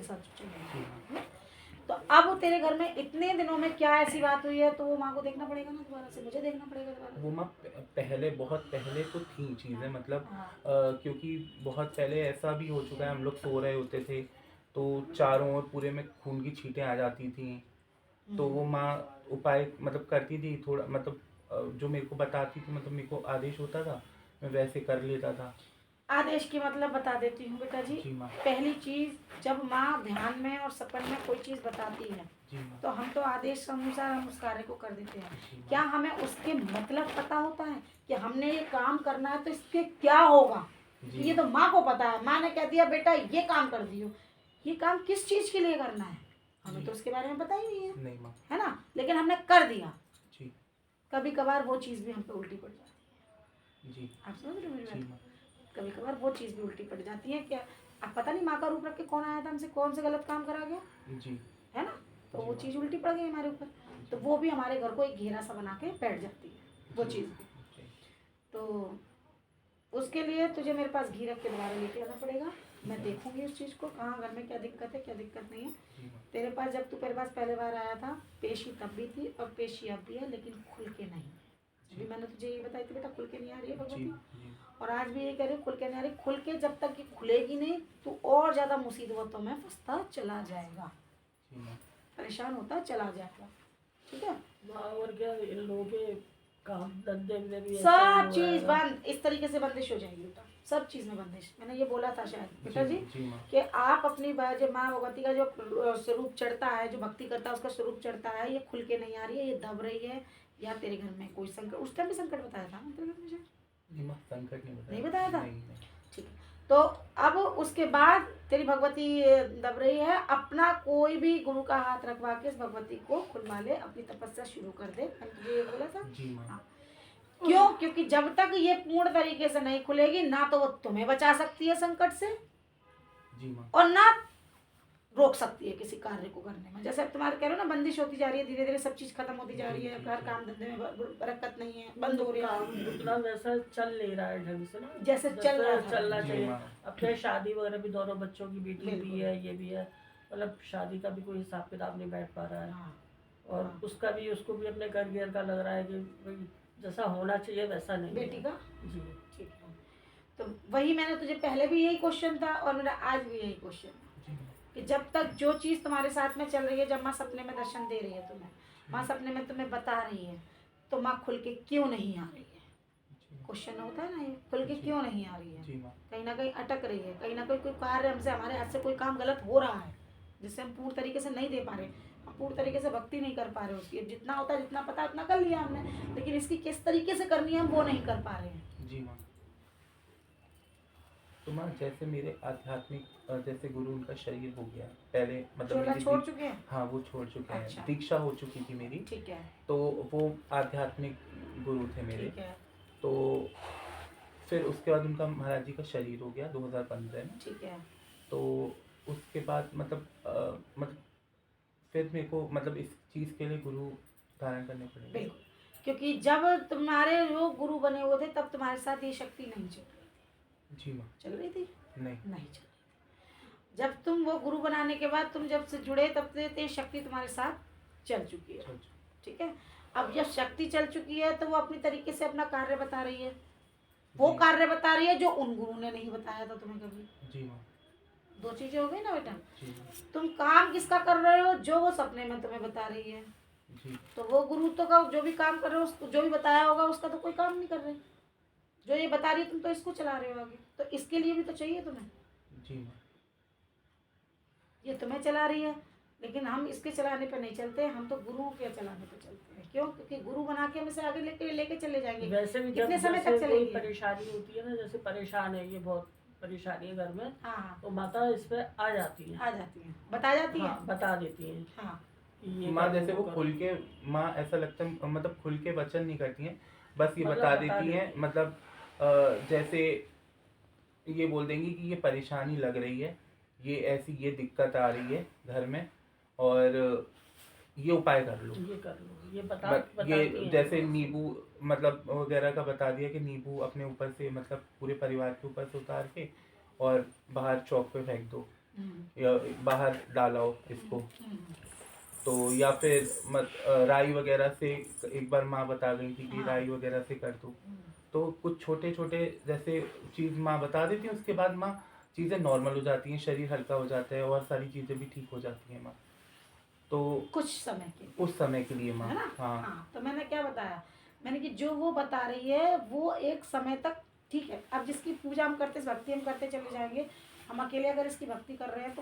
के साथ जो चल जी रहा है। तो अब तेरे घर में इतने दिनों में क्या ऐसी बात हुई है तो वो माँ को देखना पड़ेगा ना दोबारा से, मुझे देखना पड़ेगा दोबारा वो से। माँ पहले बहुत पहले तो थी चीज़ें, मतलब हाँ क्योंकि बहुत पहले ऐसा भी हो चुका है, हम लोग सो रहे होते थे तो चारों ओर पूरे में खून की छींटें आ जाती थी। तो वो माँ उपाय मतलब करती थी थोड़ा, मतलब जो मेरे को बताती थी, मतलब मेरे को आदेश होता था मैं वैसे कर लेता था। आदेश की मतलब बता देती हूँ बेटा जी। जी माँ। पहली चीज, जब माँ ध्यान में और सपन में कोई चीज बताती है जी माँ। तो हम तो आदेश के अनुसार हम उस कार्य को कर देते हैं। जी माँ। क्या हमें उसके मतलब पता होता है कि हमने ये काम करना है तो इसके क्या होगा? जी ये तो माँ को पता है। माँ ने कह दिया बेटा ये काम कर दियो, ये काम किस चीज के लिए करना है हमें जी। तो उसके बारे में पता ही नहीं है, नहीं माँ। है ना? लेकिन हमने कर दिया। जी। कभी कभार वो चीज भी हम पे उल्टी पड़ जाती जी। है। आप समझ रहे हो मेरी जी बात? माँ। कभी कभार वो चीज़ भी उल्टी पड़ जाती है। क्या अब पता नहीं माँ का रूप रख के कौन आया था हमसे, कौन से गलत काम करा गया, जी। है ना? तो जी वो माँ। चीज़ उल्टी पड़ गई हमारे ऊपर। तो वो भी हमारे घर को एक घेरा सा बना के बैठ जाती है वो जी। चीज़ भी। जी। तो उसके लिए तुझे मेरे पास घी रख के दोबारा लेके आना पड़ेगा। मैं है। देखूंगी उस चीज़ को, कहाँ घर में क्या दिक्कत है क्या दिक्कत नहीं है। जी माँ। तेरे पास जब तू मेरे पास पहले बार आया था पेशी तब भी थी और पेशी अब भी है, लेकिन खुल के नहीं। अभी मैंने तुझे ये बताई थी बेटा, खुल के नहीं आ रही है जी। भगवती। जी। और आज भी ये कह रही हूँ खुल के नहीं आ रही। खुल के जब तक ये खुलेगी नहीं तो और ज़्यादा मुसीबतों में फंसता चला जाएगा, जी माँ। परेशान होता चला जाएगा। ठीक है? और क्या इन लोगों के काम धंधे में भी ऐसा ही सब हो चीज रहा है। बंद, इस तरीके से बंदिश हो जाएगी बेटा, सब चीज में बंदिश। मैंने ये बोला था शायद बेटा जी जी माँ। कि आप अपनी जो माँ भगवती का जो स्वरूप चढ़ता है, जो भक्ति करता है उसका स्वरूप चढ़ता है, ये खुल के नहीं आ रही है, ये दब रही है, या तेरे घर में कोई संकट, उस टाइम भी संकट बताया था ना तेरे घर में शायद? नहीं माँ, संकट नहीं बताया। नहीं बताया था? नहीं। ठीक है। तो अब उसके बाद तेरी भगवती दब रही है, अपना कोई भी गुरु का हाथ रखवा के इस भगवती को खुलवा ले, अपनी तपस्या शुरू कर दे। मैंने तुझे ये बोला था। जी माँ। हाँ। क्यों? क्योंकि जब तक ये पूर्ण तरीके से नहीं खुलेगी ना तो वो तुम्हें बचा सकती है संकट से, जी माँ। और ना रोक सकती है किसी कार्य को करने में। जैसे अब तुम्हारे कह रहे हो ना, बंदिश होती जा रही है, धीरे धीरे सब चीज खत्म होती जा रही है, घर काम धंधे में बरकत नहीं है, बंद हो रही काम है, उतना वैसा चल नहीं रहा है ढंग से ना, जैसे चल रहा था। चलना जी चाहिए। माँ। अब क्या शादी वगैरह भी, दोनों बच्चों की, बेटी बिल्कुल। भी है ये भी है, मतलब शादी का भी कोई हिसाब किताब नहीं बैठ पा रहा है। हाँ। और हाँ। उसका भी, उसको भी अपने करियर का लग रहा है कि भाई जैसा होना चाहिए वैसा नहीं बेटी है। का? जी। ठीक है। तो वही मैंने तुझे पहले भी यही क्वेश्चन था और मेरा आज भी यही क्वेश्चन है जी माँ। कि जब तक जो चीज़ तुम्हारे साथ में चल रही है, जब माँ सपने में दर्शन दे रही है तुम्हें, माँ सपने में तुम्हें बता रही है, तो माँ खुल के क्यों नहीं आ रही है? क्वेश्चन होता है ना, ये खुल के क्यों नहीं आ रही है? जी माँ। कहीं ना कहीं अटक रही है, कहीं ना कहीं कोई कार्य हमसे, हमारे हाथ से कोई काम गलत हो रहा है जिससे हम पूर्ण तरीके से नहीं दे पा रहे, हम पूर्ण तरीके से भक्ति नहीं कर पा रहे उसकी। अब जितना होता है, जितना पता है उतना कर लिया हमने, लेकिन इसकी किस तरीके से करनी है हम वो नहीं कर पा रहे हैं। जी माँ। तो माँ जैसे मेरे आध्यात्मिक जैसे गुरु, उनका शरीर हो गया पहले, मतलब छोड़ना मेरी छोड़ चुके हैं? हाँ वो छोड़ चुके हैं। अच्छा। दीक्षा हो चुकी थी मेरी। ठीक है। तो वो आध्यात्मिक गुरु थे मेरे। ठीक है। तो फिर उसके बाद उनका महाराज जी का शरीर हो गया 2015 में। ठीक है। तो उसके बाद मतलब फिर मेरे को मतलब इस चीज़ के लिए गुरु धारण करने पड़ेंगे। बिल्कुल, क्योंकि जब तुम्हारे लोग गुरु बने हुए थे तब तुम्हारे साथ ये शक्ति नहीं चल रही। जी माँ। चल रही थी? नहीं। नहीं चल रही थी। जब तुम वो गुरु बनाने के बाद तुम जब से जुड़े तब से ये शक्ति तुम्हारे साथ चल चुकी है। ठीक है? अब जब शक्ति चल चुकी है तो वो अपनी तरीके से अपना कार्य बता रही है, वो जी। कार्य बता रही है जो उन गुरु ने नहीं बताया था तुम्हें कभी। जी माँ। दो चीजें हो गई ना बेटा। जी माँ। तुम काम किसका कर रहे हो? जो वो सपने में तुम्हें बता रही है। जी। तो वो गुरु तो का जो भी काम कर रहे हो, उसको जो भी बताया होगा उसका तो कोई काम नहीं कर रहे। जो ये बता रही है तुम तो इसको चला रहे हो आगे, तो इसके लिए भी तो चाहिए तुम्हें। जी माँ। ये तुम्हें चला रही है, लेकिन हम इसके चलाने पे नहीं चलते, हम तो गुरु के चलाने पे चलते हैं। क्यों? क्योंकि गुरु बना के हम इसे आगे लेके लेके चले जाएंगे। वैसे भी जब कितने समय जैसे तक कोई चलेगी? परेशानी होती है ना, जैसे परेशान है, ये बहुत परेशानी है घर में, हाँ, तो माता इस पे आ जाती है, आ जाती है, बता जाती है। हाँ बता देती है हाँ। कि ये माँ करो, जैसे वो करो। खुल के, माँ ऐसा लगता है मतलब खुल के वचन नहीं करती हैं, बस ये मतलब बता बता देती हैं। देती हैं। मतलब जैसे ये बोल देंगी कि ये परेशानी लग रही है, ये ऐसी ये दिक्कत आ रही है घर में, और ये उपाय कर लो। ये कर लो, ये ये बताती हैं। जैसे नींबू मतलब वगैरह का बता दिया कि नींबू अपने ऊपर से, मतलब पूरे परिवार के ऊपर से उतार के और बाहर चौक पे फेंक दो, या बाहर डालाओ इसको। तो या फिर राई वगैरह से एक बार माँ बता गई थी कि हाँ। राई वगैरह से कर दो। तो कुछ छोटे छोटे जैसे चीज़ माँ बता देती है, उसके बाद माँ चीज़ें नॉर्मल हो जाती हैं, शरीर हल्का हो जाता है और सारी चीज़ें भी ठीक हो जाती हैं माँ। तो कुछ समय के लिए, उस समय के लिए माँ, है ना? हाँ हाँ, तो मैंने क्या बताया, मैंने कि जो वो बता रही है वो एक समय तक ठीक है। अब जिसकी पूजा हम करते, भक्ति हम करते चले जाएंगे, हम अकेले अगर इसकी भक्ति कर रहे हैं तो